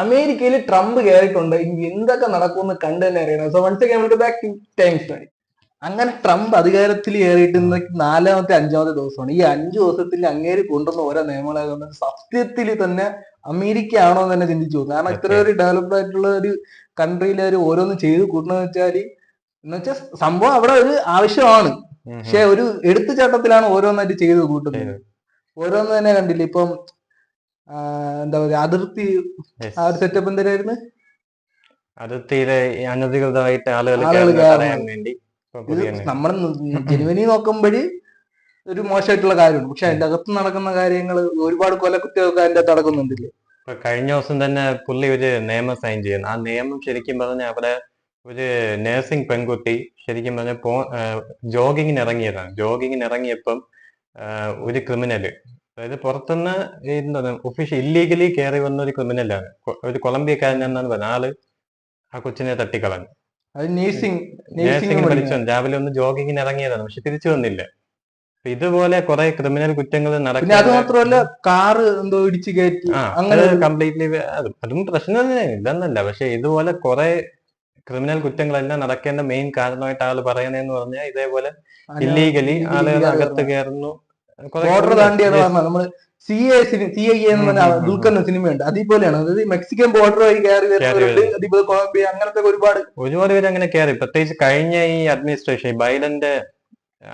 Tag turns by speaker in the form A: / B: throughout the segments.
A: അമേരിക്കയിൽ ട്രംപ് കയറിയിട്ടുണ്ട്, ഇനി എന്തൊക്കെ നടക്കുമെന്ന് കണ്ടു തന്നെ അറിയണം. So once again back to times. അങ്ങനെ ട്രംപ് അധികാരത്തിൽ കയറിയിട്ട് നാലാമത്തെ അഞ്ചാമത്തെ ദിവസമാണ്. ഈ 5 ദിവസത്തിൽ അങ്ങേര് കൊണ്ടുവന്ന ഓരോ നിയമങ്ങളായതുകൊണ്ട് സത്യത്തിൽ തന്നെ അമേരിക്ക ആണോ എന്ന് തന്നെ ചിന്തിച്ചു പോകും. കാരണം ഇത്ര ഒരു ഡെവലപ്ഡ് ആയിട്ടുള്ള ഒരു കൺട്രിയിൽ അവർ ഓരോന്ന് ചെയ്ത് കൂട്ടണമെന്ന് വെച്ചാൽ സംഭവം അവിടെ ഒരു ആവശ്യമാണ്, പക്ഷെ ഒരു എടുത്തുചാട്ടത്തിലാണ് ഓരോന്നായിട്ട് ചെയ്ത് കൂട്ടുന്നത്. ഓരോന്ന് തന്നെ കണ്ടില്ല. ഇപ്പം എന്താ പറയുക, അതിർത്തി ആ ഒരു സെറ്റപ്പ് എന്തായിരുന്നു,
B: അതിർത്തിയിലെ അനധികൃതമായിട്ട് ആളുകൾ വേണ്ടി
A: നമ്മൾ ജനുവനി നോക്കുമ്പോഴ് ഒരു മോശമായിട്ടുള്ള കാര്യമാണ്. പക്ഷെ അതിന്റെ അകത്ത് നടക്കുന്ന കാര്യങ്ങൾ ഒരുപാട് കൊലക്കുറ്റമൊക്കെ അതിന്റെ അകത്ത് നടക്കുന്നുണ്ടല്ലേ.
B: കഴിഞ്ഞ ദിവസം തന്നെ പുള്ളി ഒരു നിയമം സൈൻ ചെയ്യുന്നു. ആ നിയമം ശരിക്കും പറഞ്ഞാൽ അവിടെ ഒരു നേഴ്സിംഗ് പെൺകുട്ടി ശരിക്കും പറഞ്ഞ ജോഗിങ്ങിന് ഇറങ്ങിയതാണ്. ജോഗിങ്ങിന് ഇറങ്ങിയപ്പം ഒരു ക്രിമിനല്, അതായത് പുറത്തുനിന്ന് എന്താണ് ഒഫീഷ്യൽ ഇല്ലീഗലി കയറി വന്ന ഒരു ക്രിമിനലാണ്, ഒരു കൊളംബിയക്കാരനാണെന്നാണ് പറഞ്ഞത്. ആള് ആ കൊച്ചിനെ തട്ടിക്കളഞ്ഞു. നേഴ്സിംഗ് പഠിച്ചു രാവിലെ ഒന്ന് ജോഗിങ്ങിന് ഇറങ്ങിയതാണ്, പക്ഷെ തിരിച്ചു വന്നില്ല. ഇതുപോലെ കുറെ ക്രിമിനൽ കുറ്റങ്ങൾ നടക്കുന്നത്.
A: അത് മാത്രമല്ല, കാറ് എന്തോ ഇടിച്ചു കയറ്റി
B: അങ്ങനെ കംപ്ലീറ്റ്ലി അതും പ്രശ്നം ഇല്ലെന്നല്ല, പക്ഷെ ഇതുപോലെ കുറെ ക്രിമിനൽ കുറ്റങ്ങളെല്ലാം നടക്കേണ്ട മെയിൻ കാരണമായിട്ട് ആള് പറയുന്നതെന്ന് പറഞ്ഞാൽ ഇതേപോലെ ഇല്ലീഗലി ആളുകൾ അകത്ത് കയറുന്നു,
A: ബോർഡർ താണ്ടിയാണ് പറഞ്ഞത്. നമ്മള് CIA എന്ന് പറഞ്ഞ ദുൽഖറിന്റെ സിനിമയുണ്ട്, അതേപോലെയാണ്. അതായത് മെക്സിക്കൻ ബോർഡർ വഴി കയറി വരുന്നവരുണ്ട്, അതേപോലെ കൊളംബിയ, അങ്ങനത്തെ ഒരുപാട്
B: പേര് അങ്ങനെ കയറി. പ്രത്യേകിച്ച് കഴിഞ്ഞ ഈ അഡ്മിനിസ്ട്രേഷൻ, ബൈഡന്റെ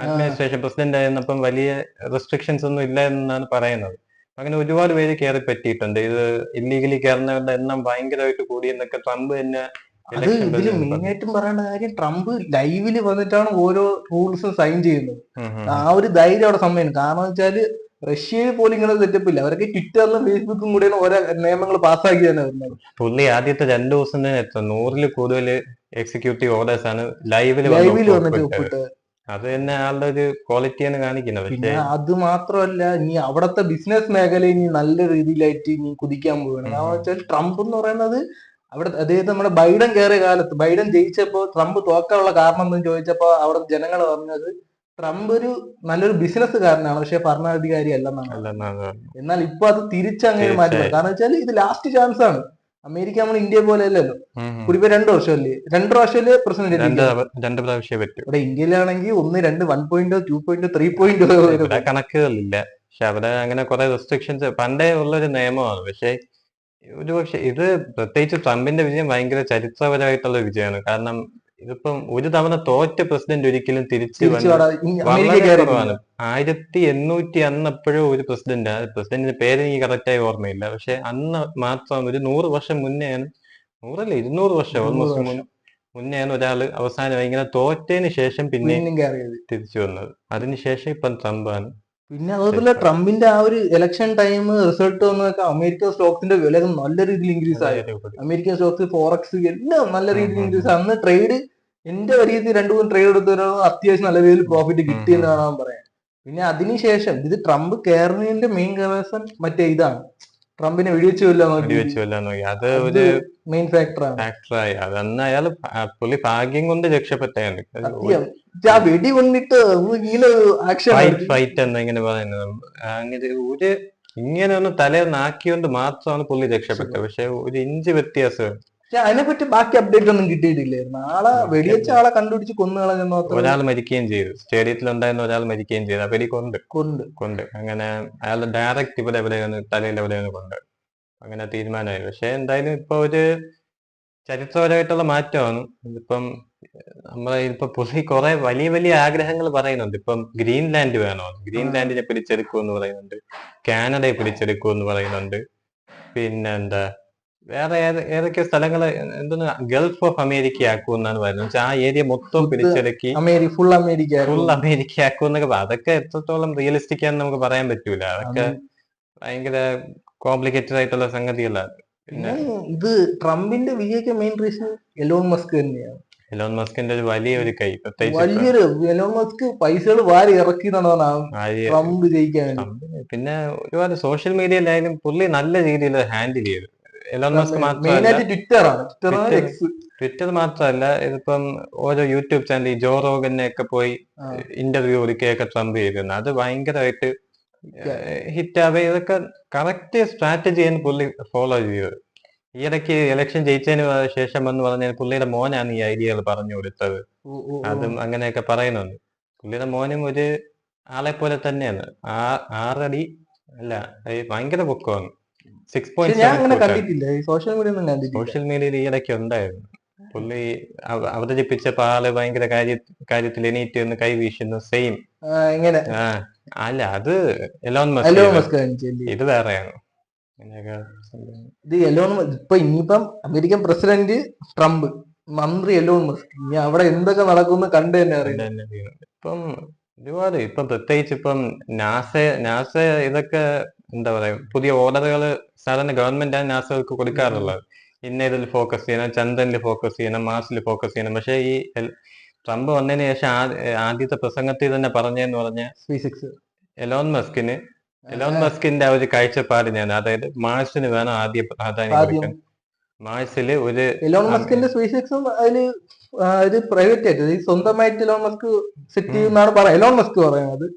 B: അഡ്മിനിസ്ട്രേഷൻ പ്രസിഡന്റ് ആയിരുന്നപ്പം വലിയ റെസ്ട്രിക്ഷൻസ് ഒന്നും ഇല്ല എന്നാണ് പറയുന്നത്. അങ്ങനെ ഒരുപാട് പേര് കയറി പറ്റിയിട്ടുണ്ട്. ഇത് ഇല്ലീഗലി കയറുന്നവരുടെ എണ്ണം ഭയങ്കരമായിട്ട് കൂടിയെന്നൊക്കെ ട്രംപ് തന്നെ.
A: അത് ഇതില് മെയിനായിട്ടും പറയേണ്ട കാര്യം, ട്രംപ് ലൈവില് വന്നിട്ടാണ് ഓരോ റൂൾസും സൈൻ ചെയ്യുന്നത്. ആ ഒരു ധൈര്യം അവിടെ സംഭവിക്കുന്നു. കാരണം വെച്ചാല് റഷ്യയിൽ പോലും ഇങ്ങനെ സെറ്റപ്പ് ഇല്ല. അവരൊക്കെ ട്വിറ്ററിലും ഫേസ്ബുക്കും കൂടെയാണ് ഓരോ നിയമങ്ങൾ പാസ്സാക്കി തന്നെ വരുന്നത്.
B: പുള്ളി ആദ്യത്തെ 2 ദിവസം തന്നെ 100-ൽ കൂടുതൽ എക്സിക്യൂട്ടീവ് ഓർഡേഴ്സ് ആണ് ലൈവില്
A: വന്നിട്ട് ഒപ്പിട്ട്.
B: അത് തന്നെ ആളുടെ ഒരു ക്വാളിറ്റിയാണ് കാണിക്കുന്നത്.
A: പിന്നെ അത് മാത്രമല്ല, ഇനി അവിടത്തെ ബിസിനസ് മേഖല ഇനി നല്ല രീതിയിലായിട്ട് ഇനി കുതിക്കാൻ പോവുകയാണ്. കാരണം വെച്ചാൽ ട്രംപ് എന്ന് പറയുന്നത് അവിടെ, അതായത് നമ്മുടെ ബൈഡൻ കയറിയ കാലത്ത്, ബൈഡൻ ജയിച്ചപ്പോ ട്രംപ് തോക്കാനുള്ള കാരണം എന്ന് ചോദിച്ചപ്പോ അവിടെ ജനങ്ങൾ പറഞ്ഞത് ട്രംപ് ഒരു നല്ലൊരു ബിസിനസ്സുകാരനാണ്, പക്ഷെ ഭരണാധികാരി അല്ലെന്നാണ്. എന്നാൽ ഇപ്പൊ അത് തിരിച്ചങ്ങനെ മാറ്റി. കാരണം വെച്ചാൽ ഇത് ലാസ്റ്റ് ചാൻസ് ആണ്. അമേരിക്ക നമ്മൾ ഇന്ത്യ പോലെ അല്ലല്ലോ, കൂടിപ്പോ 2 വർഷമല്ലേ, 2 പ്രാവശ്യമല്ലേ പ്രസിഡന്റ്. ഇവിടെ ഇന്ത്യയിലാണെങ്കിൽ 1, 2, 1.0, 2.0, 3.0
B: കണക്കുകളില്ല. പക്ഷെ അവിടെ അങ്ങനെ കുറെ റെസ്ട്രിക്ഷൻസ് പണ്ടേ ഉള്ളൊരു നിയമമാണ്. പക്ഷെ ഇത് പ്രത്യേകിച്ച് ട്രംപിന്റെ വിജയം ഭയങ്കര ചരിത്രപരമായിട്ടുള്ള വിജയമാണ്. കാരണം ഇതിപ്പം ഒരു തവണ തോറ്റ പ്രസിഡന്റ് ഒരിക്കലും തിരിച്ചു കുറവാണ്. 1800 അന്നപ്പോഴും ഒരു പ്രസിഡന്റിന്റെ പേര് എനിക്ക് കറക്റ്റായി ഓർമ്മയില്ല. പക്ഷെ അന്ന് മാത്രം ഒരു 100 വർഷം മുന്നെയാണ്, 100 അല്ല 200 വർഷം ഓൾമോസ്റ്റ് മുന്നെയാണ് ഒരാള് അവസാനം ഇങ്ങനെ തോറ്റതിന് ശേഷം പിന്നെ തിരിച്ചു വന്നത്. അതിനുശേഷം ഇപ്പം ട്രംപാണ്.
A: പിന്നെ അതുപോലെ ട്രംപിന്റെ ആ ഒരു ഇലക്ഷൻ ടൈം റിസൾട്ട് വന്നതൊക്കെ അമേരിക്കൻ സ്റ്റോക്സിന്റെ വില നല്ല രീതിയിൽ ഇൻക്രീസ് ആയി. അമേരിക്കൻ സ്റ്റോക്സ്, ഫോറക്സ് എല്ലാം നല്ല രീതിയിൽ ഇൻക്രീസ് ആയി. അന്ന് ട്രേഡ്, എന്റെ രീതിയിൽ 2-3 ട്രേഡ് എടുത്തവരാണ് അത്യാവശ്യം നല്ല രീതിയിൽ പ്രോഫിറ്റ് കിട്ടിയെന്ന് കാണാൻ പറയാം. പിന്നെ അതിനുശേഷം ഇത് ട്രംപ് കയറുന്നതിന്റെ മെയിൻ റീസൺ മറ്റേ ഇതാണ്, ട്രംപിനെ വെടിവെച്ച് കൊല്ലാൻ നോക്കി.
B: അത് ഒരു
A: മെയിൻ ഫാക്ടറായി.
B: അതന്ന് അയാൾ പുള്ളി ഭാഗ്യം കൊണ്ട് രക്ഷപ്പെട്ടതാണ്.
A: വെടി കൊണ്ടിട്ട് ഇങ്ങനെ
B: ഫൈറ്റ് എന്ന് ഇങ്ങനെ പറയുന്നത്, അങ്ങനെ ഒരു ഇങ്ങനെ ഒന്ന് തലേന്നാക്കിയോണ്ട് മാത്രമാണ് പുള്ളി രക്ഷപ്പെട്ടത്. പക്ഷെ ഒരു ഇഞ്ച് വ്യത്യാസം.
A: പക്ഷെ അതിനെപ്പറ്റി ബാക്കി അപ്ഡേറ്റ് ഒന്നും കിട്ടിയിട്ടില്ലായിരുന്നു. ആളെ വെടിവെച്ച ആളെ കണ്ടുപിടിച്ച് കൊന്നുകളഞ്ഞെന്നോ,
B: ഒരാൾ മരിക്കുകയും ചെയ്തു. സ്റ്റേഡിയത്തിൽ ഉണ്ടായിരുന്ന ഒരാൾ മരിക്കുകയും ചെയ്തു. വെടി കൊണ്ട് അങ്ങനെ അയാളുടെ ഡയറക്റ്റ് ഇവിടെ എവിടെയാണ്, തലയിൽ എവിടെയാണ് കൊണ്ട്, അങ്ങനെ തീരുമാനമായി. പക്ഷെ എന്തായാലും ഇപ്പൊ ഒരു ചരിത്രപരമായിട്ടുള്ള മാറ്റമാണ്. ഇപ്പം നമ്മളെ ഇപ്പൊ പുള്ളി കുറെ വലിയ വലിയ ആഗ്രഹങ്ങൾ പറയുന്നുണ്ട്. ഇപ്പം ഗ്രീൻലാൻഡ് വേണോ, ഗ്രീൻലാൻഡിനെ പിടിച്ചെടുക്കുമെന്ന് പറയുന്നുണ്ട്, കാനഡയെ പിടിച്ചെടുക്കുമെന്ന് പറയുന്നുണ്ട്. പിന്നെന്താ വേറെ ഏതൊക്കെ സ്ഥലങ്ങള് എന്തെന്ന് ഗൾഫ് ഓഫ് അമേരിക്ക ആക്കുമെന്നാണ് പറയുന്നത്. ആ ഏരിയ മൊത്തം പിടിച്ചെടുക്കി
A: ഫുൾ അമേരിക്ക
B: ആക്കുമെന്നൊക്കെ. അതൊക്കെ എത്രത്തോളം റിയലിസ്റ്റിക് ആണെന്ന് നമുക്ക് പറയാൻ പറ്റൂല. അതൊക്കെ ഭയങ്കര കോംപ്ലിക്കേറ്റഡ് ആയിട്ടുള്ള സംഗതികളാണ്.
A: പിന്നെ ഇത് ട്രംപിന്റെ വിജയിക്കാൻ മെയിൻ റീസൺ എലോൺ മസ്ക് തന്നെയാണ്.
B: എലോൺ മസ്കിന്റെ ഒരു വലിയൊരു കൈ,
A: എലോൺ മസ്ക് പൈസകൾ വാരി ഇറക്കി ട്രംപ് ജയിക്കാൻ.
B: പിന്നെ ഒരുപാട് സോഷ്യൽ മീഡിയയിലായാലും പുള്ളി നല്ല രീതിയിൽ ഹാൻഡിൽ ചെയ്തു. എലോൺ മസ്ക് മാത്രമല്ല, ട്വിറ്റർ മാത്രമല്ല, ഇതിപ്പം ഓരോ യൂട്യൂബ് ചാനൽ, ഈ ജോ റോഗനെ ഒക്കെ പോയി ഇന്റർവ്യൂ ഒരിക്കലൊക്കെ ട്രംപ് ചെയ്തിരുന്നു. അത് ഭയങ്കരമായിട്ട് ഹിറ്റ് ആവേ. ഇതൊക്കെ കറക്റ്റ് സ്ട്രാറ്റജിയാണ് പുള്ളി ഫോളോ ചെയ്തത്. ഈയിടയ്ക്ക് ഇലക്ഷൻ ജയിച്ചതിന് ശേഷം എന്ന് പറഞ്ഞാൽ പുള്ളിയുടെ മോനാണ് ഈ ഐഡിയകൾ പറഞ്ഞു കൊടുത്തത്. അതും അങ്ങനെയൊക്കെ പറയുന്നുണ്ട്. പുള്ളിയുടെ മോനും ഒരു ആളെ പോലെ തന്നെയാണ്. 6 അടി അല്ല, ഭയങ്കര പൊക്കമാണ്.
A: ഞാൻ അങ്ങനെ കണ്ടിട്ടില്ല, സോഷ്യൽ മീഡിയ ഒന്നും കണ്ടിട്ടില്ല.
B: സോഷ്യൽ മീഡിയയിൽ ഈയിടയ്ക്ക് ഉണ്ടായിരുന്നു. പുള്ളി അവതരിപ്പിച്ചപ്പോ ആള് ഭയങ്കര കാര്യത്തിൽ എണീറ്റ് ഒന്ന് കൈ വീശുന്നു. സെയിം
A: എങ്ങനെ?
B: അല്ല, അത് എലോൺ മസ്ക്, ഇത് വേറെയാണ്.
A: ഇത് എലോൺ ഇപ്പൊ ഇനിയിപ്പം അമേരിക്കൻ പ്രസിഡന്റ് ട്രംപ്, മന്ത്രി എലോൺ മസ്ക്, ഇനി അവിടെ എന്തൊക്കെ നടക്കുന്നു കണ്ടു തന്നെ അറിയാം.
B: ഇപ്പം ഒരുപാട് ഇപ്പം പ്രത്യേകിച്ച് ഇപ്പം നാസ ഇതൊക്കെ എന്താ പറയാ, പുതിയ ഓർഡറുകൾ സാധാരണ ഗവൺമെന്റാണ് നാസകൾക്ക് കൊടുക്കാറുള്ളത്. ഇന്ന ഇതിൽ ഫോക്കസ് ചെയ്യണം, ചന്ദ്രനിൽ ഫോക്കസ് ചെയ്യണം, മാർസിൽ ഫോക്കസ് ചെയ്യണം. പക്ഷെ ഈ ട്രംപ് വന്നതിന് ശേഷം ആദ്യത്തെ പ്രസംഗത്തിൽ തന്നെ പറഞ്ഞെന്ന് പറഞ്ഞ എലോൺ മസ്കിന്റെ ആ ഒരു കാഴ്ചപ്പാടിനാണ്. അതായത് മാർസിന് വേണം ആദ്യ പ്രാധാന്യം കൊടുക്കാൻ. മാർസില് ഒരു
A: എലോൺ മസ്കിന്റെ സ്പേസ് അതില് പ്രൈവറ്റ് ആയിട്ട് സ്വന്തമായിട്ട് എലോൺ മസ്ക് സെറ്റ് ചെയ്യുന്നതാണ് എലോൺ മസ്ക് പറയുന്നത്.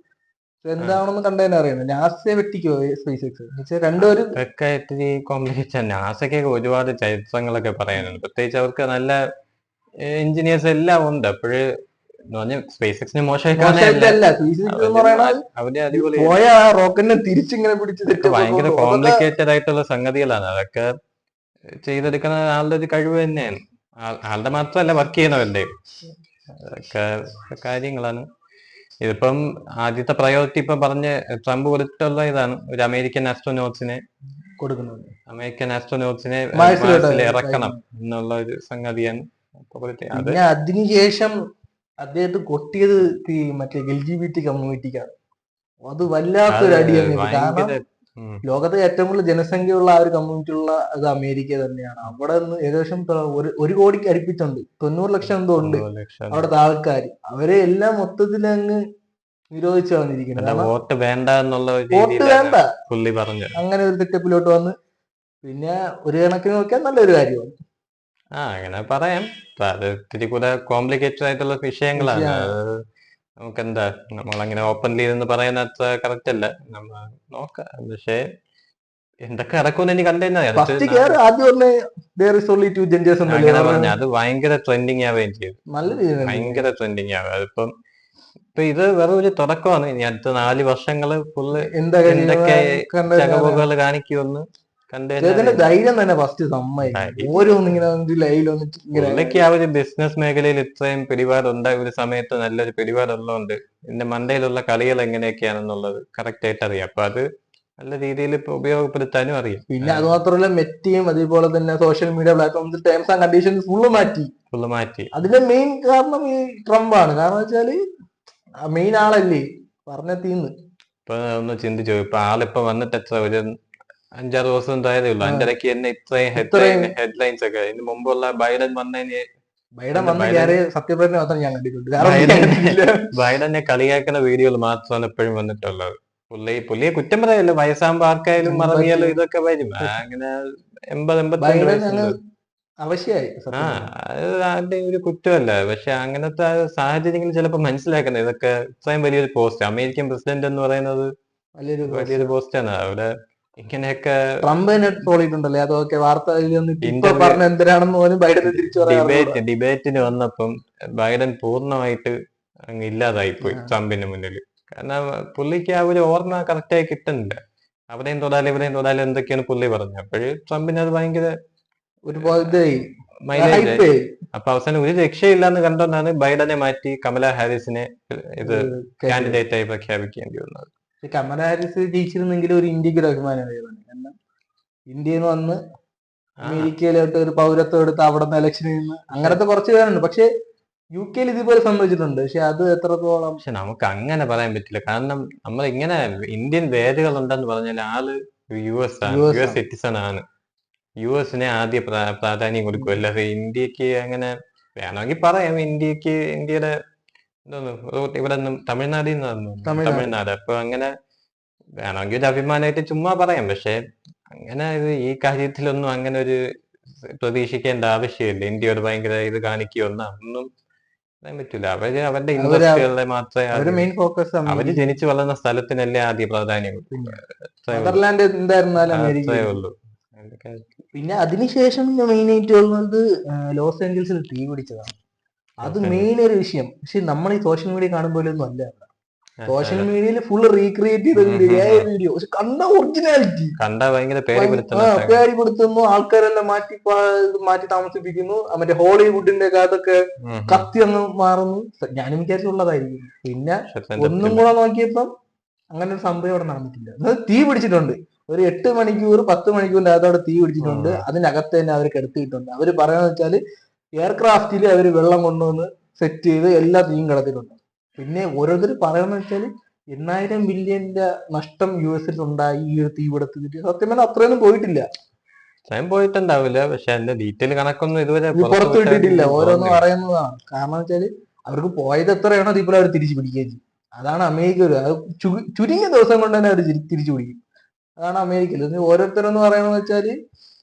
A: എന്താണെന്ന് കണ്ടതിനെ അറിയുന്നത്. നാസയെ വെട്ടിക്കോ സ്പേസ് എക്സ് രണ്ടുപേരും
B: കോംപ്ലിക്കേഷൻ. നാസയ്ക്കൊക്കെ ഒരുപാട് ചരിത്രങ്ങളൊക്കെ പറയാനുണ്ട്. പ്രത്യേകിച്ച് അവർക്ക് നല്ല എഞ്ചിനീയേഴ്സ് എല്ലാം ഉണ്ട്. അപ്പോഴ് സ്പേസ് എക്സിന് മോശമായിട്ടല്ല, അവര് അടിപൊളി
A: റോക്കറ്റിനെ തിരിച്ചിങ്ങനെ പിടിച്ച്
B: ഭയങ്കര കോംപ്ലിക്കേറ്റഡ് ആയിട്ടുള്ള സംഗതികളാണ്. അതൊക്കെ ചെയ്തെടുക്കുന്ന ആളുടെ ഒരു കഴിവ് തന്നെയാണ്. ആളുടെ മാത്രമല്ല, വർക്ക് ചെയ്യുന്നവരുടെ അതൊക്കെ കാര്യങ്ങളാണ്. ഇതിപ്പം ആദ്യത്തെ പ്രയോറിറ്റി ഇപ്പൊ പറഞ്ഞ് ട്രംപ് കൊടുത്തിട്ടുള്ള ഇതാണ്, ഒരു അമേരിക്കൻ ആസ്ട്രോനോട്സിനെ
A: കൊടുക്കുന്നത്.
B: അമേരിക്കൻ ആസ്ട്രോനോട്സിനെ മാർസിൽ ഇറക്കണം എന്നുള്ള ഒരു സംഗതിയാണ്.
A: പിന്നെ അതിനുശേഷം അദ്ദേഹത്തെ കൊട്ടിയത് മറ്റേ LGBT കമ്മ്യൂണിറ്റിക്കാണ്. അത് വല്ലാത്തൊരു അടിയാണ്. കാരണം ലോകത്തെ ഏറ്റവും കൂടുതൽ ജനസംഖ്യയുള്ള ആ ഒരു കമ്മ്യൂണിറ്റി ഉള്ള അത് അമേരിക്ക തന്നെയാണ്. അവിടെ നിന്ന് ഏകദേശം 1 കോടിക്ക് അടുപ്പിച്ചുണ്ട്, 90 ലക്ഷം എന്തോ ഉണ്ട് അവിടുത്തെ ആൾക്കാർ. അവരെ എല്ലാം മൊത്തത്തിൽ അങ്ങ് നിരോധിച്ചു വന്നിരിക്കുന്നത്.
B: വോട്ട് വേണ്ട എന്നുള്ള
A: വോട്ട് വേണ്ട
B: പുള്ളി പറഞ്ഞു.
A: അങ്ങനെ ഒരു സെറ്റപ്പിലോട്ട് വന്ന്. പിന്നെ ഒരു കണക്കിന് നോക്കിയാൽ നല്ലൊരു കാര്യമാണ്.
B: അങ്ങനെ പറയാം. അത് ഇത്തിരി കൂടെ കോംപ്ലിക്കേറ്റഡ് ആയിട്ടുള്ള വിഷയങ്ങളാണ്. നമുക്കെന്താ, നമ്മളങ്ങനെ ഓപ്പൺലി എന്ന് പറയുന്ന അത്ര കറക്റ്റ് അല്ല. നമ്മൾ നോക്കാം. പക്ഷെ എന്തൊക്കെ നടക്കുമെന്ന് എനിക്ക് കണ്ടുതന്നെ അത് ഭയങ്കര ട്രെൻഡിങ് ആവുകയും ചെയ്തു. ഭയങ്കര ട്രെൻഡിങ് ആവുക. അതിപ്പം ഇത് വെറും ഒരു തുടക്കമാണ്. ഇനി അടുത്ത 4 വർഷങ്ങള് ഫുള്ള് എന്തൊക്കെ ചകവുകൾ കാണിക്കുമെന്ന്
A: ധൈര്യം തന്നെ ഫസ്റ്റ്
B: പുള്ളിക്ക് ആ ഒരു ബിസിനസ് മേഖലയിൽ ഇത്രയും പിടിപാടുണ്ടായ ഒരു സമയത്ത് നല്ലൊരു പിടിപാടുള്ളതുകൊണ്ട് ഇതിന്റെ മണ്ടയിലുള്ള കളികൾ എങ്ങനെയൊക്കെയാണെന്നുള്ളത് കറക്റ്റ് ആയിട്ട് അറിയാം. അപ്പൊ അത് നല്ല രീതിയിൽ ഇപ്പൊ ഉപയോഗപ്പെടുത്താനും അറിയാം.
A: പിന്നെ അത് മാത്രമല്ല, മെറ്റയും അതേപോലെ തന്നെ social media platforms terms and conditions full മാറ്റി. അതിന്റെ മെയിൻ കാരണം ഈ ട്രംപ് ആണ്. കാരണം വെച്ചാല് മെയിൻ ആളല്ലേ പറഞ്ഞ തീന്ന്.
B: ഇപ്പൊ ഒന്ന് ചിന്തിച്ചു, ഇപ്പൊ ആളിപ്പോ വന്നിട്ട് എത്ര ഒരു 5-6 ദിവസം എന്തായതേ ഉള്ളൂ. അതിന്റെ ഇടയ്ക്ക് തന്നെ ഇത്രയും ഹെഡ്ലൈൻസ് ഒക്കെ. ഇതിന് മുമ്പുള്ള ബൈഡൻ വന്നതിന്
A: സത്യപ്രതിജ്ഞ മാത്രം ഞാൻ കണ്ടിട്ടുണ്ട്.
B: ബൈഡനെ കളിയാക്കുന്ന വീഡിയോകൾ മാത്രമാണ് എപ്പോഴും വന്നിട്ടുള്ളത്. പുള്ളിയെ കുറ്റം പറയല്ലോ, വയസ്സാകുമ്പോ ആർക്കായാലും മറവിയാലും ഇതൊക്കെ വരും. അങ്ങനെ 80-85 വയസ്സുണ്ട്. അതിന്റെ ഒരു കുറ്റമല്ല. പക്ഷെ അങ്ങനത്തെ സാഹചര്യങ്ങൾ ചിലപ്പോ മനസ്സിലാക്കുന്നത്. ഇതൊക്കെ ഇത്രയും വലിയൊരു പോസ്റ്റ്, അമേരിക്കൻ പ്രസിഡന്റ് എന്ന് പറയുന്നത് വലിയൊരു പോസ്റ്റാണ്. അവിടെ ഇങ്ങനെയൊക്കെ
A: ട്രംപിനെ ട്രോളിയിട്ടുണ്ടല്ലേ, അതൊക്കെ
B: ഡിബേറ്റിന് വന്നപ്പം ബൈഡൻ പൂർണ്ണമായിട്ട് അങ്ങ് ഇല്ലാതായിപ്പോയി ട്രംപിന് മുന്നിൽ. കാരണം പുള്ളിക്ക് ആ ഒരു ഓർമ്മ കറക്റ്റായി കിട്ടുന്നില്ല. അവിടെയും തൊടാലും ഇവിടെയും തൊടാലും എന്തൊക്കെയാണ് പുള്ളി പറഞ്ഞത്. അപ്പോഴ് ട്രംപിന് അത് ഭയങ്കര മൈലേജ്. അപ്പൊ അവസാനം ഒരു രക്ഷയില്ലാന്ന് കണ്ടോണ്ടാണ് ബൈഡനെ മാറ്റി കമല ഹാരിസിനെ ഇത് കാൻഡിഡേറ്റ് ആയി പ്രഖ്യാപിക്കേണ്ടി വന്നത്.
A: കമല ഹാരിസ് ജയിച്ചിരുന്നെങ്കിൽ ഒരു ഇന്ത്യക്ക് ഒരു അഭിമാനമായിരുന്നു. കാരണം ഇന്ത്യയിൽ നിന്ന് വന്ന് അമേരിക്കയിലോട്ട് ഒരു പൗരത്വം എടുത്ത് അവിടെ നിന്ന് ഇലക്ഷനിൽ നിന്ന് അങ്ങനത്തെ കുറച്ച് പേരുണ്ട്. പക്ഷെ UK ഇതുപോലെ സംഭവിച്ചിട്ടുണ്ട്. പക്ഷെ അത് എത്രത്തോളം,
B: പക്ഷെ നമുക്ക് അങ്ങനെ പറയാൻ പറ്റില്ല. കാരണം നമ്മൾ ഇങ്ങനെ ഇന്ത്യൻ വേരുകൾ ഉണ്ടെന്ന് പറഞ്ഞാൽ ആള് US സിറ്റിസൺ ആണ്. US ആദ്യ പ്രാധാന്യം കൊടുക്കും. അല്ലാതെ ഇന്ത്യക്ക് അങ്ങനെ വേണമെങ്കിൽ പറയാം. ഇന്ത്യയുടെ ഇവിടെ നിന്നും തമിഴ്നാടിൽ തമിഴ്നാട്. അപ്പൊ അങ്ങനെ വേണമെങ്കിൽ ഒരു അഭിമാനമായിട്ട് ചുമ്മാ പറയാം. പക്ഷെ അങ്ങനെ ഈ കാര്യത്തിലൊന്നും അങ്ങനെ ഒരു പ്രതീക്ഷിക്കേണ്ട ആവശ്യമില്ല. ഇന്ത്യയോട് ഭയങ്കര ഇത് കാണിക്കുകയൊന്നും ഒന്നും പറയാൻ പറ്റില്ല. അവരുടെ ഇൻഡസ്ട്രികളിലെ മാത്രമേ അവര് ജനിച്ചു വളർന്ന സ്ഥലത്തിനല്ലേ ആദ്യ പ്രാധാന്യം കൊടുക്കും. അത്രേ ഉള്ളൂ. അതൊക്കെ
A: പിന്നെ അതിനുശേഷം മെയിൻ ആയിട്ട് ഉള്ളത് ലോസ് ഏഞ്ചൽസിൽ തീ പിടിച്ചതാണ്. അത് മെയിൻ ഒരു വിഷയം. പക്ഷെ നമ്മൾ ഈ സോഷ്യൽ മീഡിയ കാണുമ്പോഴൊന്നും അല്ല. സോഷ്യൽ മീഡിയയിൽ ഫുള്ള് റീക്രിയേറ്റ് ചെയ്ത വീഡിയോ, പക്ഷെ കണ്ട ഒറിജിനാലിറ്റി
B: കണ്ട ഭയങ്കര
A: പേടിപ്പെടുത്തുന്നു. ആൾക്കാരെല്ലാം മാറ്റി താമസിപ്പിക്കുന്നു. മറ്റേ ഹോളിവുഡിന്റെ അതൊക്കെ കത്തി അങ്ങ് മാറുന്നു. ഞാനും വിചാരിച്ചുള്ളതായിരിക്കും. പിന്നെ ഒന്നും കൂടെ നോക്കിയപ്പം അങ്ങനെ ഒരു സംഭവം അവിടെ നടന്നിട്ടില്ല. അത് തീ പിടിച്ചിട്ടുണ്ട്. ഒരു 8 മണിക്കൂർ 10 മണിക്കൂറിന്റെ അകത്തോടെ തീ പിടിച്ചിട്ടുണ്ട്. അതിനകത്ത് തന്നെ അവർ കിടത്തിയിട്ടുണ്ട്. അവര് പറയാന്ന് വെച്ചാല് എയർക്രാഫ്റ്റിൽ അവര് വെള്ളം കൊണ്ടുവന്ന് സെറ്റ് ചെയ്ത് എല്ലാ തീയും കിടത്തിയിട്ടുണ്ട്. പിന്നെ ഓരോരുത്തർ പറയുന്നത് വെച്ചാല് 8,000 ബില്യന്റെ നഷ്ടം US ഉണ്ടായി ഈ ഒരു തീപിടുത്തത്തിൽ. സത്യം പറഞ്ഞാൽ അത്രയൊന്നും പോയിട്ടില്ല.
B: പോയിട്ടുണ്ടാവില്ല. പക്ഷെ അതിന്റെ ഡീറ്റെയിൽ കണക്കൊന്നും ഇതുവരെ
A: പുറത്തു വിട്ടിട്ടില്ല. ഓരോന്ന് പറയുന്നതാണ്. കാരണം വെച്ചാല് അവർക്ക് പോയത് എത്രയാണോ ഇപ്പോൾ അവർ തിരിച്ചു പിടിക്കുകയും ചെയ്യും. അതാണ് അമേരിക്ക. ചുരുങ്ങിയ ദിവസം കൊണ്ട് തന്നെ അവർ തിരിച്ചു പിടിക്കും. അതാണ് അമേരിക്കയിൽ. ഓരോരുത്തരെന്ന് പറയുന്നത് വെച്ചാല്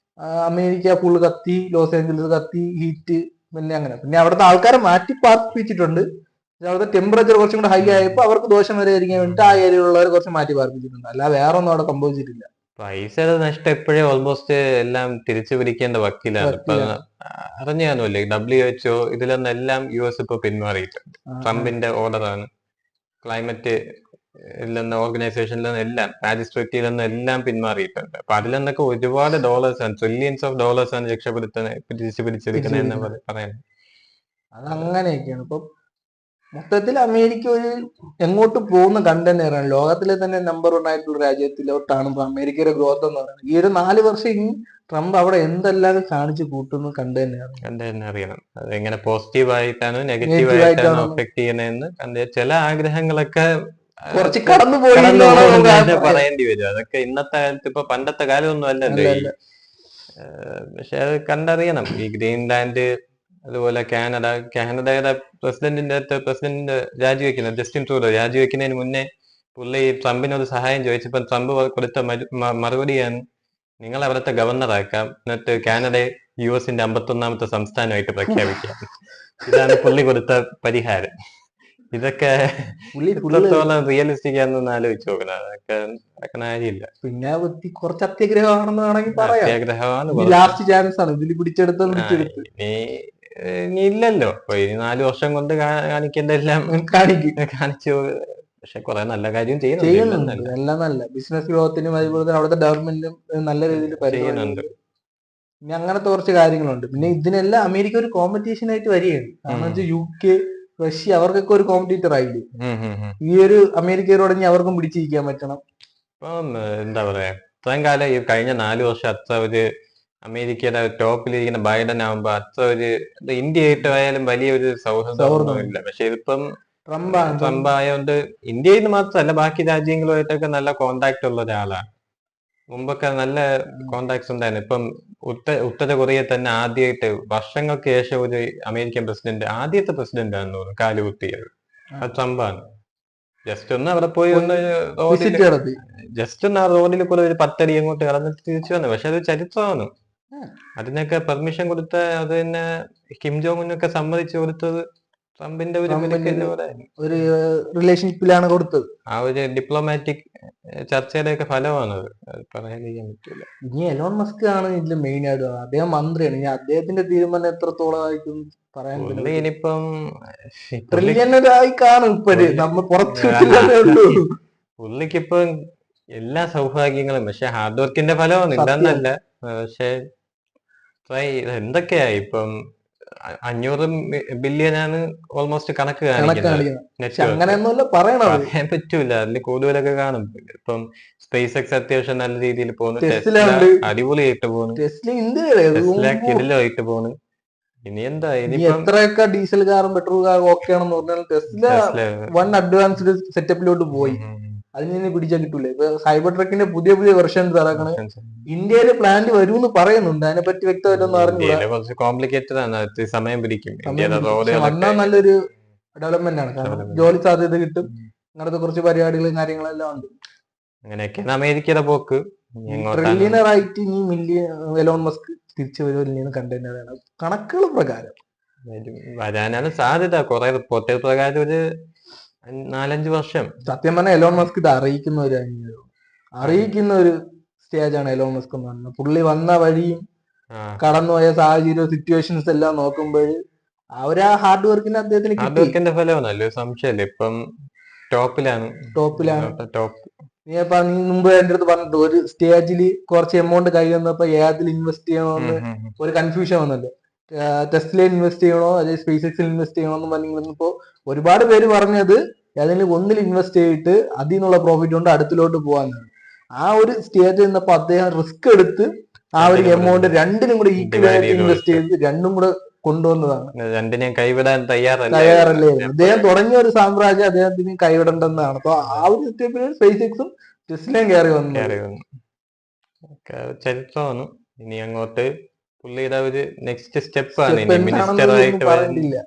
A: അമേരിക്ക ഫുള്ള് കത്തി, ലോസ് ഏഞ്ചൽസ് കത്തി, ഹീറ്റ്, പിന്നെ അങ്ങനെ. പിന്നെ അവിടുത്തെ ആൾക്കാരെ മാറ്റി പാർപ്പിച്ചിട്ടുണ്ട്. അവിടുത്തെ ടെമ്പറേച്ചർ കുറച്ചും കൂടെ ഹൈ ആയപ്പോൾ അവർക്ക് ദോഷം വരാതിരിക്കാൻ വേണ്ടിയിട്ട് ആ ഏരിയയിലുള്ളവർ കുറച്ച് മാറ്റി പാർപ്പിച്ചിട്ടുണ്ട്. അല്ല വേറെ ഒന്നും അവിടെ സംഭവിച്ചിട്ടില്ല.
B: പൈസയുടെ നഷ്ടം എപ്പോഴേ ഓൾമോസ്റ്റ് എല്ലാം തിരിച്ചു പിടിക്കേണ്ട വക്കീലാണ്. ഇപ്പൊ അറിഞ്ഞു കാണുമല്ലേ, WHO ഇതിലൊന്നും എല്ലാം US ഇപ്പൊ പിന്മാറിയിട്ടുണ്ട്. ട്രംപിന്റെ ഓർഡറാണ്. ക്ലൈമറ്റ് ഓർഗനൈസേഷനിൽ നിന്നെല്ലാം, പാരീസ് ട്രീറ്റിയിൽ എല്ലാം പിന്മാറിയിട്ടുണ്ട്. അപ്പൊ അതിൽ നിന്നൊക്കെ ഒരുപാട് ഡോളേഴ്സാണ്, ട്രില്യൻസ് ഓഫ് ഡോളേഴ്സാണ് തിരിച്ചു പിടിച്ചെടുക്കുന്നതെന്ന് പറയുന്നത്.
A: അതങ്ങനെയൊക്കെയാണ്. ഇപ്പൊ മൊത്തത്തിൽ അമേരിക്ക ഒരു എങ്ങോട്ട് പോകുന്ന കണ്ടന്റാണ്. ലോകത്തിലെ തന്നെ നമ്പർ 1 ആയിട്ടുള്ള രാജ്യത്തിലോട്ടാണ് ഇപ്പൊ അമേരിക്കയുടെ ഗ്രോത്ത് എന്ന് പറയുന്നത്. ഈ ഒരു 4 വർഷം ഇനി ട്രംപ് അവിടെ എന്തെല്ലാം കാണിച്ചു കൂട്ടുന്നു
B: കണ്ടു അറിയണം. അത് എങ്ങനെ പോസിറ്റീവ് ആയിട്ടാണോ നെഗറ്റീവ് ആയിട്ടാണോ എഫക്ട് ചെയ്യുന്നതെന്ന് ചില ആഗ്രഹങ്ങളൊക്കെ
A: കുറച്ച് കടന്നു പോയി
B: പറയേണ്ടി വരും. അതൊക്കെ ഇന്നത്തെ കാലത്ത് ഇപ്പൊ പണ്ടത്തെ കാലമൊന്നും അല്ലല്ലോ. പക്ഷെ അത് കണ്ടറിയണം. ഈ ഗ്രീൻലാൻഡ്, അതുപോലെ കാനഡയുടെ പ്രസിഡന്റ് രാജിവെക്കുന്നത്, ജസ്റ്റിൻ ട്രൂഡോ രാജിവെക്കുന്നതിന് മുന്നേ പുള്ളി ട്രംപിനോട് സഹായം ചോദിച്ചപ്പോൾ ട്രംപ് കൊടുത്ത മറുപടിയാണ്, നിങ്ങൾ അവിടുത്തെ ഗവർണറാക്കാം, എന്നിട്ട് കാനഡയെ US 51ാമത്തെ സംസ്ഥാനമായിട്ട് പ്രഖ്യാപിക്കാം. ഇതാണ് പുള്ളി കൊടുത്ത പരിഹാരം. ഇതൊക്കെ ഇത്രത്തോളം റിയലിസ്റ്റിക് ആണെന്ന് ആലോചിച്ച് നോക്കണം. അതൊക്കെ കാര്യമില്ല.
A: പിന്നെ കുറച്ച് അത്യാഗ്രഹമാണെന്ന് വേണമെങ്കിൽ പറയാം.
B: അത്യാഗ്രഹമാണ്,
A: ലാസ്റ്റ് ചാൻസ് ആണ് ഇതിൽ പിടിച്ചെടുത്ത്.
B: ഇനി ഇല്ലല്ലോ. അപ്പൊ ഈ 4 വർഷം കൊണ്ട് കാണിക്കേണ്ട എല്ലാം കാണിച്ചു. പക്ഷെ കുറെ നല്ല കാര്യം ചെയ്യുന്നുണ്ട്.
A: എല്ലാം നല്ല ബിസിനസ് ഗ്രോത്തിനും അതുപോലെ തന്നെ അവിടുത്തെ ഡെവലപ്മെന്റും നല്ല രീതിയിൽ
B: ചെയ്യുന്നുണ്ട്.
A: പിന്നെ അങ്ങനത്തെ കുറച്ച് കാര്യങ്ങളുണ്ട്. പിന്നെ ഇതിനെല്ലാം അമേരിക്ക ഒരു കോമ്പറ്റീഷൻ ആയിട്ട് വരികയാണ്. കാരണം വെച്ചാൽ UK, റഷ്യ അവർക്കൊക്കെ ഒരു കോമ്പറ്റീറ്റർ ആയില്ലേ. ഈ ഒരു അമേരിക്കയോട് അവർക്കും പിടിച്ചിരിക്കാൻ പറ്റണം.
B: ഇപ്പം എന്താ പറയാ, ഇത്രയും കാലം ഈ കഴിഞ്ഞ 4 വർഷം അത്ര ഒരു അമേരിക്കയുടെ ടോപ്പിലിരിക്കുന്ന ബൈഡൻ ആവുമ്പോ അത്ര ഒരു ഇന്ത്യയായിട്ട് ആയാലും വലിയൊരു സൗഹൃദമില്ല. പക്ഷെ ഇതിപ്പം ട്രംപ് ആയതുകൊണ്ട് ഇന്ത്യയിൽ നിന്ന് മാത്രമല്ല ബാക്കി രാജ്യങ്ങളുമായിട്ടൊക്കെ നല്ല കോണ്ടാക്ട് ഉള്ള ഒരാളാണ്. മുമ്പൊക്കെ നല്ല കോണ്ടാക്ട്സ് ഉണ്ടായിരുന്നു. ഇപ്പം ഉത്തര കൊറിയ തന്നെ ആദ്യമായിട്ട് വർഷങ്ങൾക്ക് ശേഷം ഒരു അമേരിക്കൻ പ്രസിഡന്റ്, ആദ്യത്തെ പ്രസിഡന്റ് ആണെന്ന് തോന്നുന്നു കാലുകുത്തിയത്, അത് ട്രംപാണ്. ജസ്റ്റ് ഒന്ന് അവിടെ പോയി ജസ്റ്റ് ഒന്ന് ആ റോഡിൽ കൂടെ ഒരു 10 അടി അങ്ങോട്ട് കടന്നിട്ട് തിരിച്ചു വന്നു. പക്ഷെ അത് ചരിത്രമാണ്. അതിനൊക്കെ പെർമിഷൻ കൊടുത്ത, അത് തന്നെ കിം ജോങ് ഉന്നൊക്കെ സമ്മതിച്ചു കൊടുത്തത് ട്രംപിന്റെ
A: ഒരു റിലേഷൻഷിപ്പിലാണ് കൊടുത്തത്.
B: ആ ഒരു ഡിപ്ലോമാറ്റിക് ചർച്ചയുടെ ഒക്കെ ഫലമാണത്. പറയാതിരിക്കാൻ പറ്റില്ല.
A: ഇനി എലോൺ മസ്ക് ആണ് ഇതിൽ മെയിൻ ആയിട്ട്. അദ്ദേഹം മന്ത്രിയാണ്. ഇനി അദ്ദേഹത്തിന്റെ തീരുമാനം എത്രത്തോളമായിരിക്കും പറയാൻ പറ്റില്ല.
B: ഇനിയിപ്പം
A: ട്രില്യണറായി കാണും ഇപ്പഴ്, നമ്മൾ പുറത്തു.
B: പുള്ളിക്കിപ്പം എല്ലാ സൗഭാഗ്യങ്ങളും, പക്ഷെ ഹാർഡ് വർക്കിന്റെ ഫലമാണ്, ഇല്ലെന്നല്ല. പക്ഷെ എന്തൊക്കെയായി ഇപ്പം 500 ബില്യനാണ് ഓൾമോസ്റ്റ് കണക്ക് കാണിക്കുന്നത്. പറയാൻ പറ്റൂല, അതിൽ കൂടുതലൊക്കെ കാണും. ഇപ്പം സ്പേസ് എക്സ് അത്യാവശ്യം നല്ല രീതിയിൽ പോകുന്നു. അടിപൊളിയായിട്ട് പോകുന്നു. കിടിലായിട്ട് പോകുന്നു. ഇനി എന്താ,
A: എത്രയൊക്കെ ഡീസൽ കാറും പെട്രോൾ കാറും ഓക്കെ ആണെന്ന് പറഞ്ഞാൽ ടെസ്ല വൺ അഡ്വാൻസ്ഡ് സെറ്റപ്പിലോട്ട് പോയി. അതിൽ നിന്ന് പിടിച്ചാൽ കിട്ടൂലേ. ഇപ്പൊ സൈബർ ട്രക്കിന്റെ പുതിയ വെർഷൻസ് ഇറക്കണ ഇന്ത്യയില് പ്ലാന്റ് വരുമെന്ന് പറയുന്നുണ്ട്. അതിനെ പറ്റി വ്യക്തമായിട്ടൊന്നും അറിഞ്ഞില്ല.
B: കുറച്ച് കോംപ്ലിക്കേറ്റഡ് ആണ്, സമയം പിടിക്കും.
A: വന്നാൽ നല്ലൊരു ഡെവലപ്മെന്റ് ആണ്. കാരണം ജോലി സാധ്യത കിട്ടും. അങ്ങനത്തെ കുറച്ച് പരിപാടികളും കാര്യങ്ങളെല്ലാം ഉണ്ട്.
B: അങ്ങനെയൊക്കെയാണ് അമേരിക്കയുടെ പോക്ക്.
A: ട്രില്യണറായിട്ട് ഇനി എലോൺ മസ്ക് തിരിച്ചു വരുമെന്ന് കണ്ടന്റാണ് കണക്കുകൾ പ്രകാരം
B: വരാനാണ് സാധ്യത. കുറെ റിപ്പോർട്ടുകൾ പ്രകാരം ഒരു 4-5 വർഷം.
A: സത്യം പറഞ്ഞാൽ എലോൺ മസ്ക് ഇത് അറിയിക്കുന്ന ഒരു സ്റ്റേജാണ് എലോൺ മസ്ക് എന്ന് പറഞ്ഞത്. പുള്ളി വന്ന വഴിയും
B: ആ
A: കടന്നുപോയ സാഹചര്യവും സിറ്റുവേഷൻസ് എല്ലാം നോക്കുമ്പോൾ ആ ഹാർഡ് വർക്കിന് അദ്ദേഹത്തിന്
B: ഹാർഡ്
A: കിട്ടി.
B: വർക്കിന്റെ ഫലമാണല്ലോ, സംശയമില്ല. ഇപ്പം ടോപ്പിലാണ്.
A: ടോപ്പിലാണ്.
B: ടോപ്പ്.
A: നീ മുമ്പ് എന്റെ അടുത്ത് പറഞ്ഞിട്ട് ഒരു സ്റ്റേജിൽ കുറച്ച് എമൗണ്ട് കൈ വന്നപ്പോ ഏതിൽ ഇൻവെസ്റ്റ് ചെയ്യണമെന്ന് ഒരു കൺഫ്യൂഷൻ വന്നല്ലോ. ടെസ്റ്റിൽ ഇൻവെസ്റ്റ് ചെയ്യണോ അല്ലെ സ്പേസ് എക്സിൽ ഇൻവെസ്റ്റ് ചെയ്യണോ എന്ന് പറഞ്ഞപ്പോ ഒരുപാട് പേര് പറഞ്ഞത് ഏതെങ്കിലും ഒന്നിൽ ഇൻവെസ്റ്റ് ചെയ്തിട്ട് അതിൽ നിന്നുള്ള പ്രോഫിറ്റ് കൊണ്ട് അടുത്തിലോട്ട് പോകാനാണ്. ആ ഒരു സ്റ്റേജ് നിന്നപ്പോ അദ്ദേഹം റിസ്ക് എടുത്ത് ആ ഒരു എമൗണ്ട് രണ്ടിനും കൂടെ ഈക്വൽ ആയിട്ട് ഇൻവെസ്റ്റ് ചെയ്ത് രണ്ടും കൂടെ കൊണ്ടുവന്നതാണ്.
B: രണ്ടിനെയും കൈവിടാൻ തയ്യാറല്ലേ.
A: അദ്ദേഹം തുടങ്ങിയ ഒരു സാമ്രാജ്യം അദ്ദേഹത്തിന് കൈവിടേണ്ടെന്നാണ്. അപ്പൊ ആ ഒരു സിറ്റുവേഷനിൽ സ്പേസ് എക്സും ടെസ്ലയും കയറി വന്നു.
B: ചരിത്രമാണ്. ഇനി അങ്ങോട്ട് പുള്ളിയുടെ ഒരു നെക്സ്റ്റ് സ്റ്റെപ്പ് ആണ് ഇനി മിനിസ്റ്റർ ആയിട്ട്
A: പറഞ്ഞിട്ടില്ല.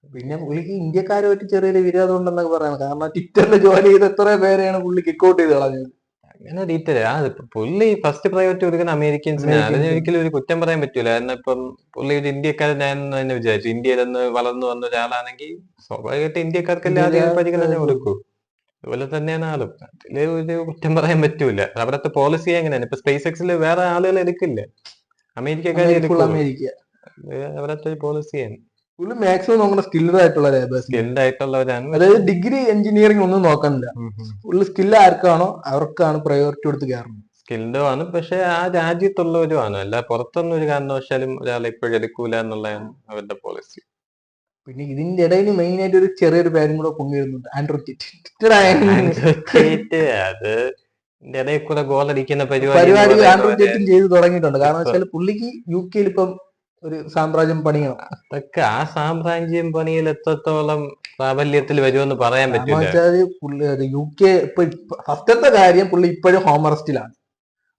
A: പിന്നെ പുള്ളിക്ക് ഇന്ത്യക്കാരുമായിട്ട് ചെറിയൊരു വിരോധം ഉണ്ടെന്നൊക്കെ പറയണം. കാരണം ട്വിറ്ററിൽ ജോലി ചെയ്ത് എത്ര പേരെയാണ് പുള്ളി കിക്കൗട്ട് ചെയ്ത് കളഞ്ഞത്.
B: അങ്ങനെ ഡീറ്റെയിൽ പുള്ളി ഫസ്റ്റ് പ്രയോറിറ്റി കൊടുക്കുന്ന അമേരിക്കൻസിന്. അതിന് ഒരിക്കലും ഒരു കുറ്റം പറയാൻ പറ്റൂല. കാരണം ഇപ്പം പുള്ളി ഒരു ഇന്ത്യക്കാരനാണെന്ന് തന്നെ വിചാരിച്ചു. ഇന്ത്യയിൽ നിന്ന് വളർന്നു വന്ന ഒരാളാണെങ്കിൽ സ്വാഭാവികമായിട്ട് ഇന്ത്യക്കാർക്കെല്ലാം ആദ്യം പരിഗണന കൊടുക്കൂ. അതുപോലെ തന്നെയാണ് ആളും. അതില് ഒരു കുറ്റം പറയാൻ പറ്റൂല. അവിടുത്തെ പോളിസി എങ്ങനെയാണ്. ഇപ്പൊ സ്പേസ് എക്സിൽ വേറെ ആളുകൾ എടുക്കില്ല, അമേരിക്കക്കാരെ എടുക്കും. അവിടുത്തെ ഒരു പോളിസിയാണ്.
A: മാക്സിമം നോക്കുന്ന സ്കിൽഡ്
B: ആയിട്ടുള്ളവരാണ്.
A: അതായത് ഡിഗ്രി എഞ്ചിനീയറിംഗ് ഒന്നും നോക്കണില്ല. ഫുള്ള് സ്കില്ല് ആർക്കാണോ അവർക്കാണ് പ്രയോറിറ്റി കൊടുത്ത് കയറുന്നത്.
B: സ്കിൽഡും ആണ്, പക്ഷെ ആ രാജ്യത്തുള്ളവരും ആണ്. അല്ല പുറത്തൊന്നും ഒരു കാരണവശാലും ഒരാളെ ഇപ്പോഴും എടുക്കൂല എന്നുള്ളതാണ് അവരുടെ പോളിസി.
A: പിന്നെ ഇതിന്റെ ഇടയിൽ മെയിൻ ആയിട്ട് ഒരു ചെറിയൊരു പേരും കൂടെ പൊങ്ങിയിരുന്നുണ്ട്, ആൻഡ്രൂ ടിറ്റ്.
B: അത് ഇടയിൽ കൂടെ ഗോൾ അടിക്കുന്ന
A: പരിപാടി ആൻഡ്രൂ ടിറ്റും ചെയ്ത് തുടങ്ങിയിട്ടുണ്ട്. കാരണം വെച്ചാൽ പുള്ളിക്ക് UK ഇപ്പം ഒരു സാമ്രാജ്യം പണിയണം.
B: അതൊക്കെ ആ സാമ്രാജ്യം പണിയിൽ എത്രത്തോളം പ്രാബല്യത്തിൽ വരുമെന്ന് പറയാൻ പറ്റില്ല.
A: UK ഇപ്പൊ ഫസ്റ്റത്തെ കാര്യം പുള്ളി ഇപ്പോഴും ഹോം അറസ്റ്റിലാണ്.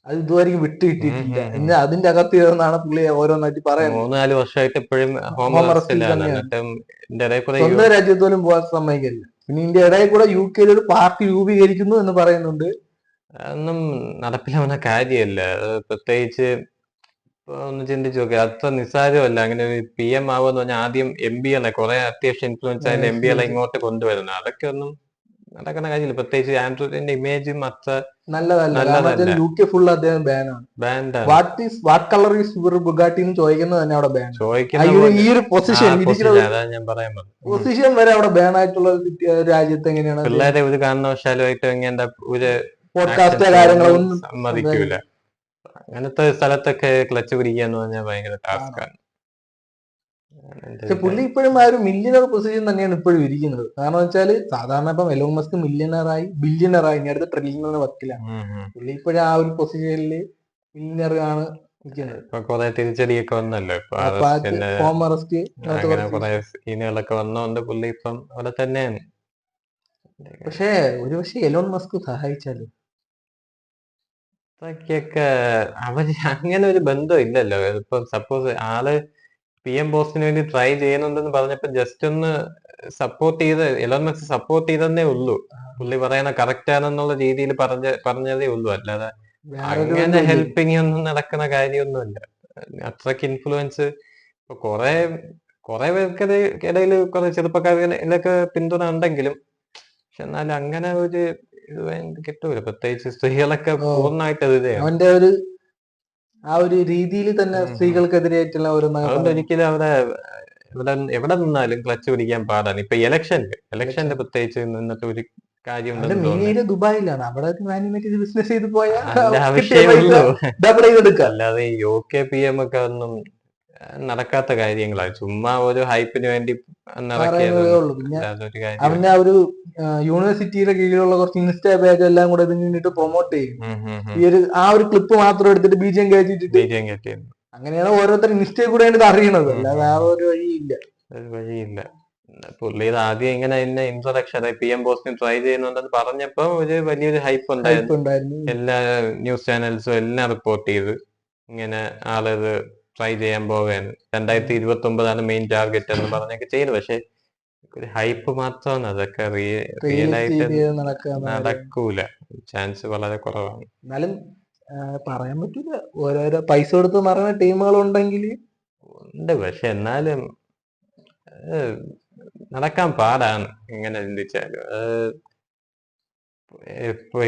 A: അത് ഇതുവരെ വിട്ടു കിട്ടിയിട്ടില്ല. ഇന്ന് അതിന്റെ അകത്ത് ചേർന്നാണ് പുള്ളി ഓരോന്നായിട്ട് പറയുന്നത്.
B: 3-4 വർഷമായിട്ട് ഇപ്പോഴും ഹോം അറസ്റ്റിലാണ്.
A: സ്വന്തം രാജ്യത്ത് പോലും പോകാൻ സമ്മതിക്കില്ല. പിന്നെ ഇതിന്റെ ഇടയിൽ കൂടെ UK ഒരു പാർട്ടി രൂപീകരിക്കുന്നു എന്ന് പറയുന്നുണ്ട്.
B: അതൊന്നും നടപ്പിലാവുന്ന കാര്യമല്ല. പ്രത്യേകിച്ച് ഒന്ന് ചിന്തിച്ചു നോക്കുക, അത്ര നിസ്സാരമല്ല. അങ്ങനെ ഒരു PM ആവുമെന്ന് പറഞ്ഞാൽ ആദ്യം MBA കുറെ അത്യാവശ്യം ഇൻഫ്ലുവൻസ് ആയ MBA ഇങ്ങോട്ട് കൊണ്ടുവരുന്നത്. അതൊക്കെ ഒന്നും നടക്കുന്ന കാര്യമില്ല. പ്രത്യേകിച്ച് ആൻഡ്രൂന്റെ ഇമേജും അത്ര
A: നല്ലതല്ല. UK ഫുൾ അദ്ദേഹം ബാൻഡാണ്. What colour is your Bugatti എന്ന് ചോദിക്കുന്നത് തന്നെ അവിടെ ബാൻ. ഈ ഒരു പൊസിഷൻ വരെ അവിടെ ബാൻ ആയിട്ടുള്ള രാജ്യത്ത് എങ്ങനെയാണ്
B: പിള്ളേരെ ഒരു കാരണവശാലുമായിട്ട് എങ്ങനെ ഒരു
A: പോഡ്കാസ്റ്റ് കാര്യങ്ങളൊന്നും
B: സമ്മതിക്കൂല. അങ്ങനത്തെ സ്ഥലത്തൊക്കെ ക്ലച്ച് പിടിക്കുക എന്ന് പറഞ്ഞാൽ ഭയങ്കര ടാസ്കാണ്.
A: പക്ഷെ പുള്ളി ഇപ്പോഴും ആ ഒരു മില്യണർ പൊസിഷൻ തന്നെയാണ് ഇപ്പോഴും ഇരിക്കുന്നത്. കാരണം വെച്ചാല് സാധാരണ ഇപ്പം എലോൺ മസ്ക് ബില്യണറായി ഇനി അടുത്ത ട്രില്യണർ വക്കിലാണ്. പുള്ളി ഇപ്പോഴും ആ ഒരു പൊസിഷനില് ബില്യണർ ആണ് നിൽക്കുന്നത്.
B: ഇപ്പൊ കുറെ തിരിച്ചടിയൊക്കെ വന്നല്ലോ.
A: ഹോം അറസ്റ്റ്
B: കുറെ സീനുകളൊക്കെ വന്നോണ്ട് പുള്ളി ഇപ്പം അവിടെ തന്നെയാണ്.
A: പക്ഷെ എലോൺ മസ്ക് സഹായിച്ചാലോ
B: അതൊക്കെ അവര് അങ്ങനെ ഒരു ബന്ധം ഇല്ലല്ലോ. ഇപ്പൊ സപ്പോസ് ആള് PM പോസ്റ്റിന് വേണ്ടി ട്രൈ ചെയ്യുന്നുണ്ടെന്ന് പറഞ്ഞപ്പോ ജസ്റ്റ് ഒന്ന് സപ്പോർട്ട് ചെയ്ത് എലോൺ മസ്ക് സപ്പോർട്ട് ചെയ്തതേ ഉള്ളൂ. പുള്ളി പറയണ കറക്റ്റ് ആണെന്നുള്ള രീതിയിൽ പറഞ്ഞതേ ഉള്ളൂ. അല്ലാതെ അങ്ങനെ ഹെൽപ്പിംഗ് ഒന്നും നടക്കുന്ന കാര്യമൊന്നുമില്ല. അത്രയ്ക്ക് ഇൻഫ്ലുവൻസ് ഇപ്പൊ കുറെ പേർക്ക് ഇടയിൽ കുറെ ചെറുപ്പക്കാരിലൊക്കെ പിന്തുണ ഉണ്ടെങ്കിലും, പക്ഷെ എന്നാലും അങ്ങനെ ഒരു ഇത് കിട്ടൂല. പ്രത്യേകിച്ച് സ്ത്രീകളൊക്കെ പൂർണ്ണമായിട്ട്
A: അവന്റെ ഒരു ആ ഒരു രീതിയിൽ തന്നെ സ്ത്രീകൾക്കെതിരായിട്ടുള്ള
B: അതുകൊണ്ട് ഒരിക്കലും എവിടെ നിന്നാലും ക്ലച്ച് പിടിക്കാൻ പാടാണ്. ഇപ്പൊ ഇലക്ഷനില് പ്രത്യേകിച്ച് നിന്നിട്ട് ഒരു കാര്യം
A: ദുബായിലാണ്. അവിടെ ബിസിനസ് ചെയ്ത് പോയാൽ
B: അല്ലാതെ UK PM ഒക്കെ ഒന്നും നടക്കാത്ത കാര്യങ്ങളാണ്. ചുമ്മാ ഒരു ഹൈപ്പിന് വേണ്ടി
A: അവന്റെ ആ ഒരു യൂണിവേഴ്സിറ്റിയുടെ കീഴിലുള്ള കുറച്ച് ഇൻസ്റ്റാ പേജ് എല്ലാം കൂടെ ഇതിട്ട് പ്രൊമോട്ട് ചെയ്യും. ഈ ആ ഒരു ക്ലിപ്പ് മാത്രം എടുത്തിട്ട് BGM കയറ്റിട്ട് അങ്ങനെയാണ് ഓരോരുത്തർ ഇൻസ്റ്റയിൽ കൂടെ ഇത് അറിയണത്. അല്ലാതെ ആ ഒരു
B: വഴിയില്ല. പുള്ളി ആദ്യം ഇങ്ങനെ ഇൻട്രൊഡക്ഷൻ PM പോസ്റ്റിന് ട്രൈ ചെയ്യുന്നുണ്ടെന്ന് പറഞ്ഞപ്പോ ഒരു വലിയൊരു ഹൈപ്പ് ഉണ്ടായിരുന്നു. എല്ലാ ന്യൂസ് ചാനൽസും എല്ലാം റിപ്പോർട്ട് ചെയ്ത് ഇങ്ങനെ ആളത് ട്രൈ ചെയ്യാൻ പോവുകയാണ്. 2029 മെയിൻ ടാർഗറ്റ് എന്ന് പറഞ്ഞൊക്കെ ചെയ്തു. പക്ഷെ ഒരു ഹൈപ്പ് മാത്രമാണ്. അതൊക്കെ റിയൽ ആയിട്ട് നടക്കൂല. ചാൻസ് വളരെ കുറവാണ്.
A: എന്നാലും പറയാൻ പറ്റൂല. ഓരോരോ പൈസ കൊടുത്ത് മറന്ന ടീമുകൾ ഉണ്ടെങ്കിൽ
B: ഉണ്ട്. പക്ഷെ എന്നാലും നടക്കാൻ പാടാണ് എങ്ങനെ ചിന്തിച്ചാലും.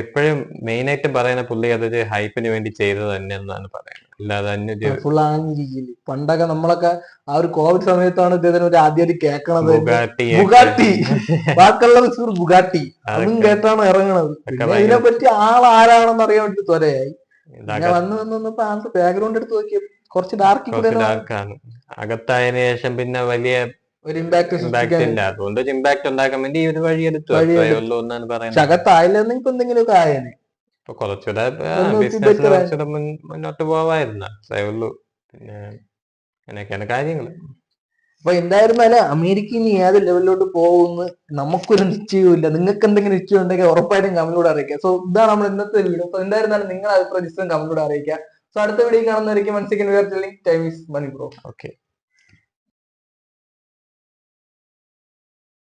B: ഇപ്പോഴും മെയിൻ ആയിട്ട് പറയുന്ന പുള്ളി അതൊരു ഹൈപ്പിന് വേണ്ടി ചെയ്തത് തന്നെ എന്നാണ് പറയുന്നത്. അല്ലാതെ അന്യ
A: ഫുൾ ആയിരിക്കില്ല. പണ്ടൊക്കെ നമ്മളൊക്കെ ആ ഒരു കോവിഡ് സമയത്താണ് ഇദ്ദേഹത്തിന് ഒരു ആദ്യമായിട്ട് കേൾക്കണത് ബുഗാട്ടി, ബാക്കിയുള്ള ബുഗാട്ടി അതും കേട്ടാണ് ഇറങ്ങണത്. പിന്നെ ഇതിനെപ്പറ്റി ആളാരാണെന്ന് അറിയാൻ വേണ്ടി ത്വരയായി. പിന്നെ വന്നപ്പോ ആളുടെ ബാക്ക്ഗ്രൗണ്ട് എടുത്ത് നോക്കിയ കുറച്ച്
B: ഡാർക്കാണ്. അകത്തായതിനു ശേഷം പിന്നെ വലിയ
A: ഒരു ഇമ്പാക്ട്
B: ഇല്ല. അതുകൊണ്ട് ഒരു ഇമ്പാക്ട് ഉണ്ടാക്കാൻ വേണ്ടി ഈ ഒരു വഴി എടുത്തു എന്നാണ് പറയുന്നത്.
A: അകത്തായില്ലെന്ന് ഇപ്പൊ എന്തെങ്കിലുമൊക്കെ ആയേനെ.
B: ഇപ്പൊ കുറച്ചുകൂടെ ബിസിനസ് കുറച്ചുകൂടെ മുന്നോട്ട് പോവായിരുന്നു, അത്രേ ഉള്ളൂ. പിന്നെ അങ്ങനെയൊക്കെയാണ് കാര്യങ്ങള്.
A: അപ്പൊ എന്തായിരുന്നാലും അമേരിക്ക ഇനി ഏത് ലെവലിലോട്ട് പോകുമെന്ന് നമുക്കൊരു നിശ്ചയവും. നിങ്ങൾക്ക് എന്തെങ്കിലും നിശ്ചയം ഉണ്ടെങ്കിൽ ഉറപ്പായിട്ടും കമന്റിലൂടെ അറിയിക്കുക. സോ ഇതാണ് നമ്മൾ ഇന്നത്തെ വീഡിയോ. സോ എന്തായിരുന്നാലും നിങ്ങളുടെ അഭിപ്രായം കമന്റിലൂടെ അറിയിക്കുക. സോ അടുത്ത വീഡിയോ കാണുന്നതായിരിക്കും. Time is money bro.
B: Okay.